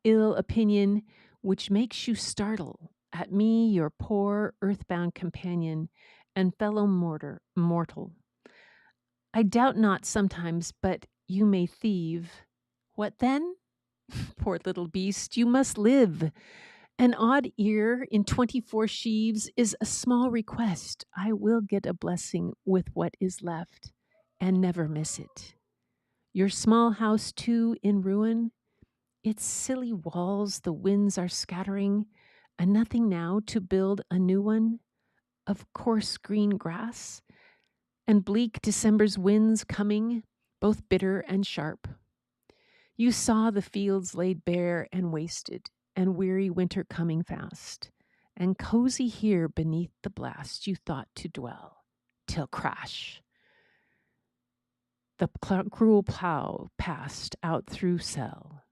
ill opinion which makes you startle at me, your poor earthbound companion and fellow mortal. I doubt not sometimes, but you may thieve. What then? Poor little beast, you must live. An odd ear in 24 sheaves is a small request. I will get a blessing with what is left and never miss it. Your small house, too, in ruin, its silly walls the winds are scattering, and nothing now to build a new one of coarse green grass, and bleak December's winds coming, both bitter and sharp. You saw the fields laid bare and wasted, and weary winter coming fast, and cozy here beneath the blast you thought to dwell, till crash. The cruel plow passed out through cell.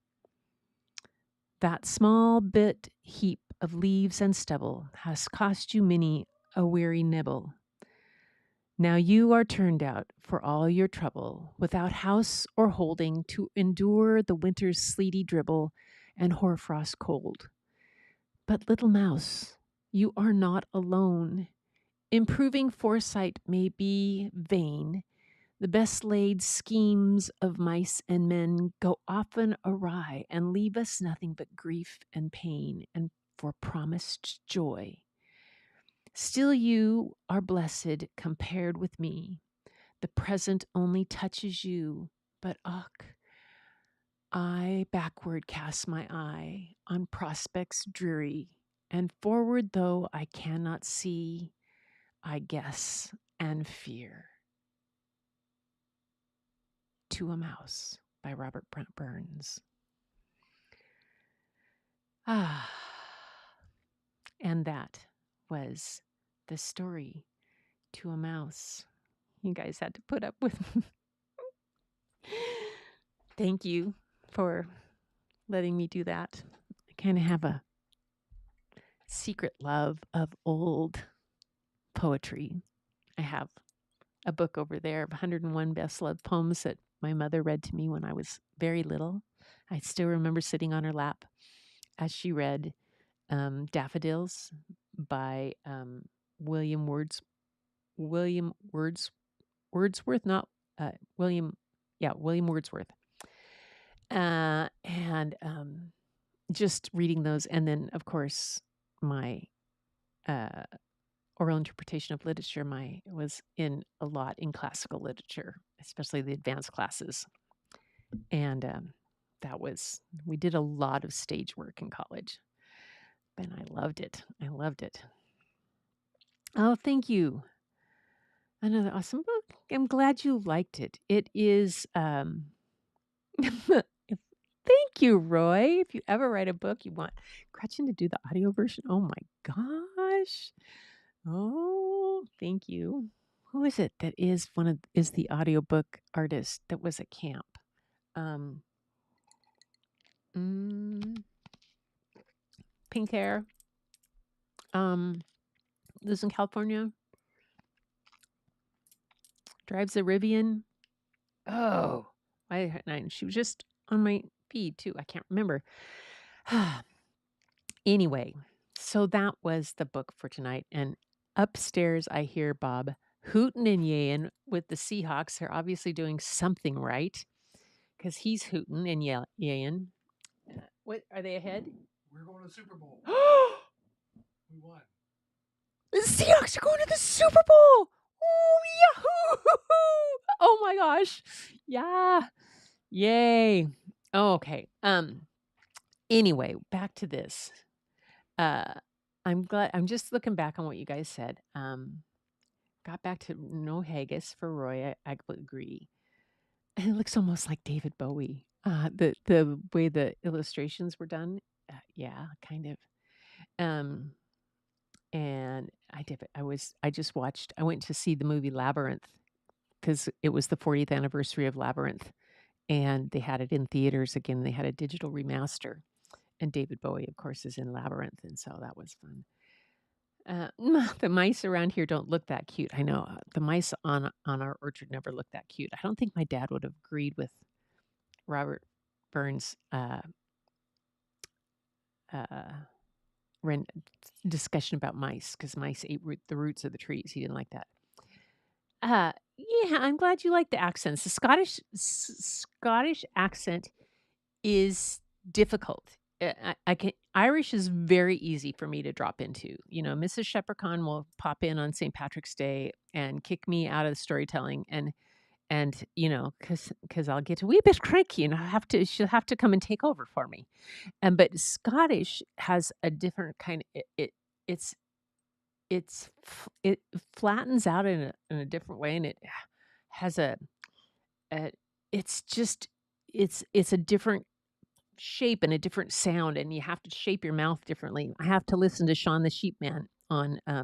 That small bit heap of leaves and stubble has cost you many a weary nibble. Now you are turned out for all your trouble, without house or holding to endure the winter's sleety dribble and hoarfrost cold. But little mouse, you are not alone. Improving foresight may be vain. The best laid schemes of mice and men go often awry and leave us nothing but grief and pain and for promised joy. Still you are blessed compared with me. The present only touches you, but I backward cast my eye on prospects dreary, and forward though I cannot see, I guess and fear. To a Mouse by Robert Brent Burns. And that was the story To a Mouse. You guys had to put up with me. Thank you for letting me do that. I kind of have a secret love of old poetry. I have a book over there of 101 best loved poems that my mother read to me when I was very little. I still remember sitting on her lap as she read Daffodils by William Wordsworth, not William Wordsworth. And just reading those. And then, of course, my oral interpretation of literature was in a lot in classical literature, especially the advanced classes. And we did a lot of stage work in college. And I loved it. Oh, thank you. Another awesome book. I'm glad you liked it. It is, thank you, Roy. If you ever write a book, you want Gretchen to do the audio version. Oh my gosh. Oh, thank you. Who is it that is the audiobook artist that was at camp? Pink hair. Lives in California. Drives a Rivian. Oh, she was just on my feed too. I can't remember. Anyway, so that was the book for tonight. And upstairs, I hear Bob hooting and yaying with the Seahawks. They're obviously doing something right because he's hooting and yaying. What are they ahead? We're going to the Super Bowl. We won. The Seahawks are going to the Super Bowl. Oh, yahoo! Oh my gosh. Yeah. Yay. Oh, okay. Anyway, back to this. I'm glad. I'm just looking back on what you guys said. Got back to no haggis for Roy. I agree. And it looks almost like David Bowie. The way the illustrations were done. Yeah, kind of. And I did. I went to see the movie Labyrinth because it was the 40th anniversary of Labyrinth, and they had it in theaters again. They had a digital remaster, and David Bowie, of course, is in Labyrinth, and so that was fun. The mice around here don't look that cute. I know the mice on our orchard never look that cute. I don't think my dad would have agreed with Robert Burns' discussion about mice because mice ate the roots of the trees. He didn't like that. Yeah, I'm glad you like the accents. The Scottish accent is difficult. Irish is very easy for me to drop into. You know, Mrs. Shepherdcon will pop in on St. Patrick's Day and kick me out of the storytelling, and you know, because I'll get a wee bit cranky and she'll have to come and take over for me. But Scottish has a different kind of it's it flattens out in a different way, and it has a it's just it's a different shape and a different sound, and you have to shape your mouth differently. I have to listen to Shaun the Sheep Man on, a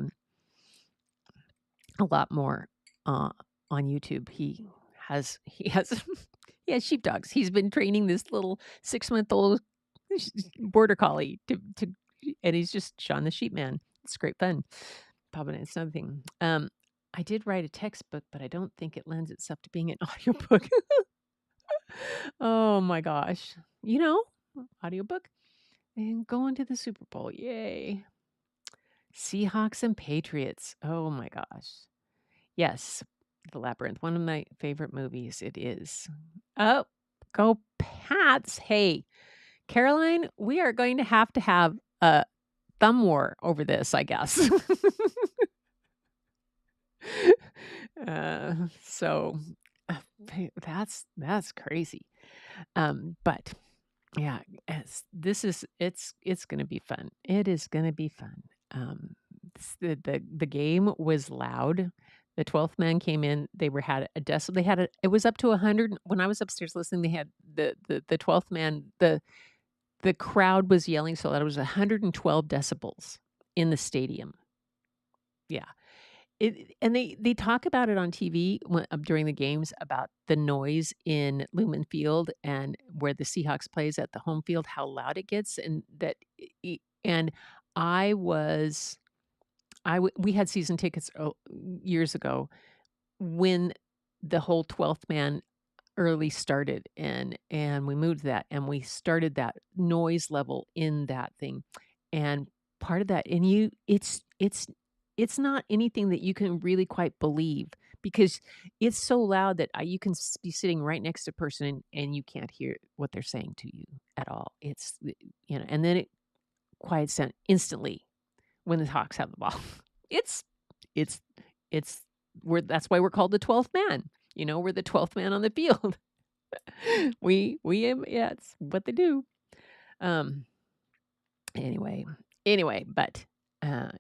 lot more, uh, on YouTube. He has he has sheepdogs. He's been training this little 6-month-old border collie to and he's just Shaun the Sheep Man. It's great fun. Probably it's another thing. I did write a textbook, but I don't think it lends itself to being an audiobook. Oh my gosh. You know, audiobook and going to the Super Bowl. Yay. Seahawks and Patriots. Oh my gosh. Yes, The Labyrinth, one of my favorite movies. It is. Oh, go Pats. Hey, Caroline, we are going to have a thumb war over this, I guess. So that's crazy. But yeah, it's gonna be fun. It is gonna be fun. The game was loud. The 12th man came in. They were had a decibel. They had it was up to 100 when I was upstairs listening. They had the 12th man. The crowd was yelling so loud. It was 112 decibels in the stadium. Yeah. And they talk about it on TV during the games about the noise in Lumen Field and where the Seahawks plays at the home field, how loud it gets, and that and I was we had season tickets years ago when the whole 12th man early started and we moved that and we started that noise level in that thing. And part of that and you it's not anything that you can really quite believe because it's so loud that you can be sitting right next to a person and you can't hear what they're saying to you at all. It's and then it quiets down instantly when the Hawks have the ball. It's it's it's that's why we're called the 12th man. We're the 12th man on the field. Yeah, it's what they do. Um, anyway, but,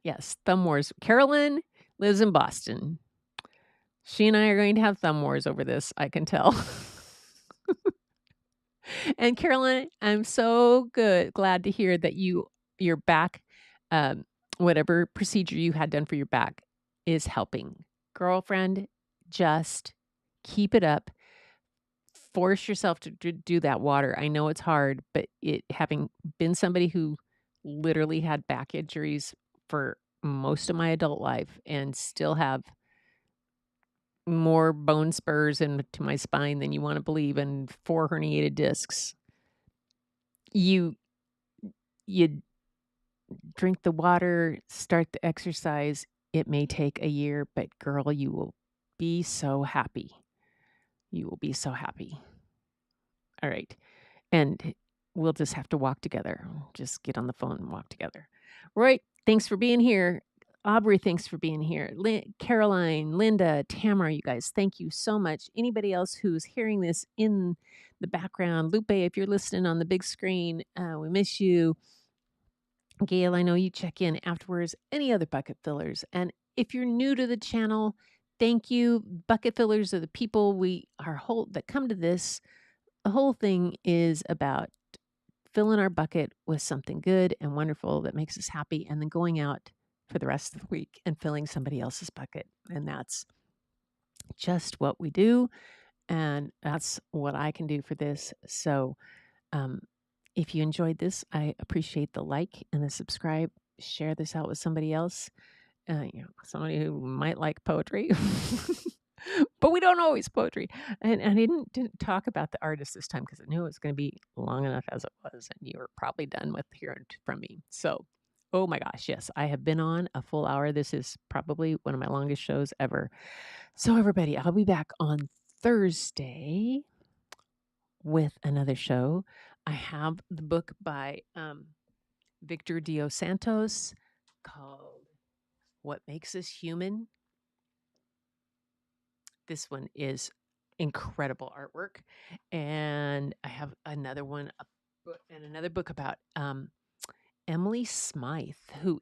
yes, thumb wars. Carolyn lives in Boston. She and I are going to have thumb wars over this, I can tell. And Carolyn, I'm so glad to hear that your back, whatever procedure you had done for your back is helping. Girlfriend, just keep it up. Force yourself to do that water. I know it's hard, but having been somebody who literally had back injuries for most of my adult life and still have more bone spurs into my spine than you want to believe and 4 herniated discs. You you drink the water, start the exercise. It may take a year, but girl, you will be so happy. You will be so happy. All right. And we'll just have to walk together. Just get on the phone and walk together. Roy, thanks for being here. Aubrey, thanks for being here. Caroline, Linda, Tamara, you guys, thank you so much. Anybody else who's hearing this in the background, Lupe, if you're listening on the big screen, we miss you. Gail, I know you check in afterwards. Any other bucket fillers? And if you're new to the channel, thank you. Bucket fillers are the people that come to this. The whole thing is about filling our bucket with something good and wonderful that makes us happy, and then going out for the rest of the week and filling somebody else's bucket. And that's just what we do. And that's what I can do for this. So, if you enjoyed this, I appreciate the like and the subscribe. Share this out with somebody else. Somebody who might like poetry. But we don't always poetry. And I didn't talk about the artist this time because I knew it was going to be long enough as it was, and you were probably done with hearing from me. So, oh my gosh, yes, I have been on a full hour. This is probably one of my longest shows ever. So, everybody, I'll be back on Thursday with another show. I have the book by Victor Dios Santos called What Makes Us Human. This one is incredible artwork. And I have another one and another book about Emily Smythe, who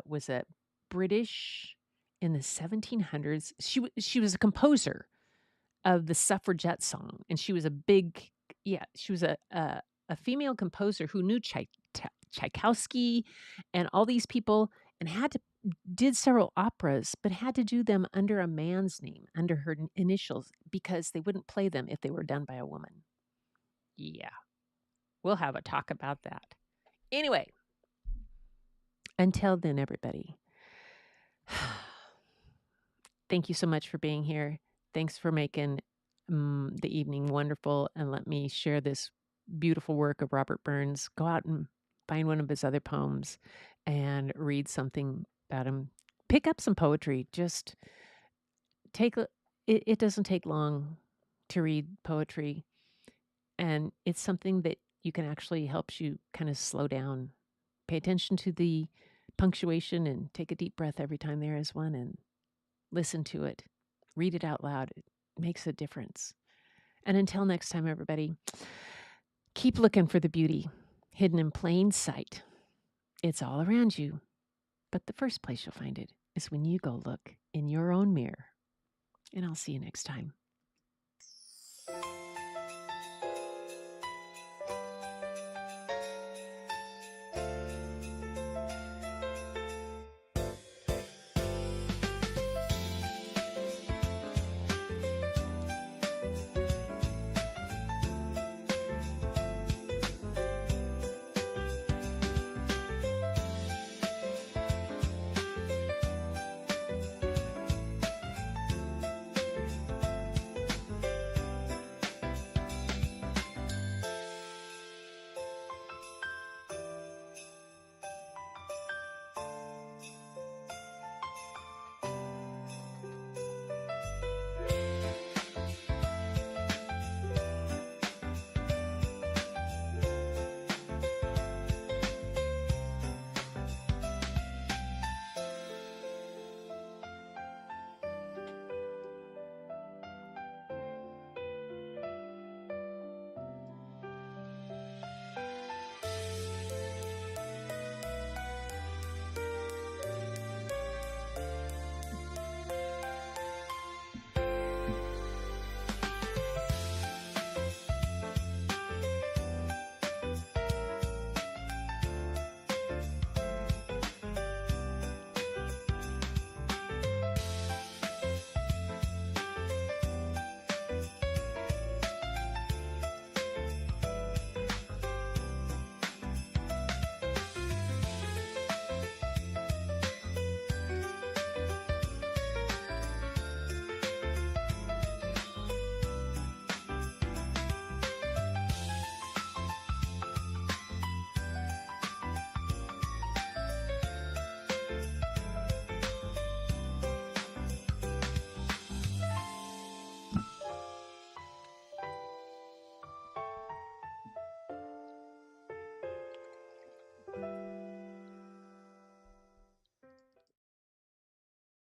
was a British in the 1700s. She was a composer of the suffragette song, and she was a big she was a female composer who knew Tchaikovsky and all these people, and did several operas, but had to do them under a man's name, under her initials, because they wouldn't play them if they were done by a woman. Yeah, we'll have a talk about that. Anyway, until then, everybody, thank you so much for being here. Thanks for making the evening wonderful, and let me share this beautiful work of Robert Burns. Go out and find one of his other poems and read something about him. Pick up some poetry. Just it doesn't take long to read poetry, and it's something that you can actually helps you kind of slow down. Pay attention to the punctuation and take a deep breath every time there is one, and listen to it. Read it out loud. It makes a difference. And until next time, everybody, keep looking for the beauty hidden in plain sight. It's all around you, but the first place you'll find it is when you go look in your own mirror. And I'll see you next time.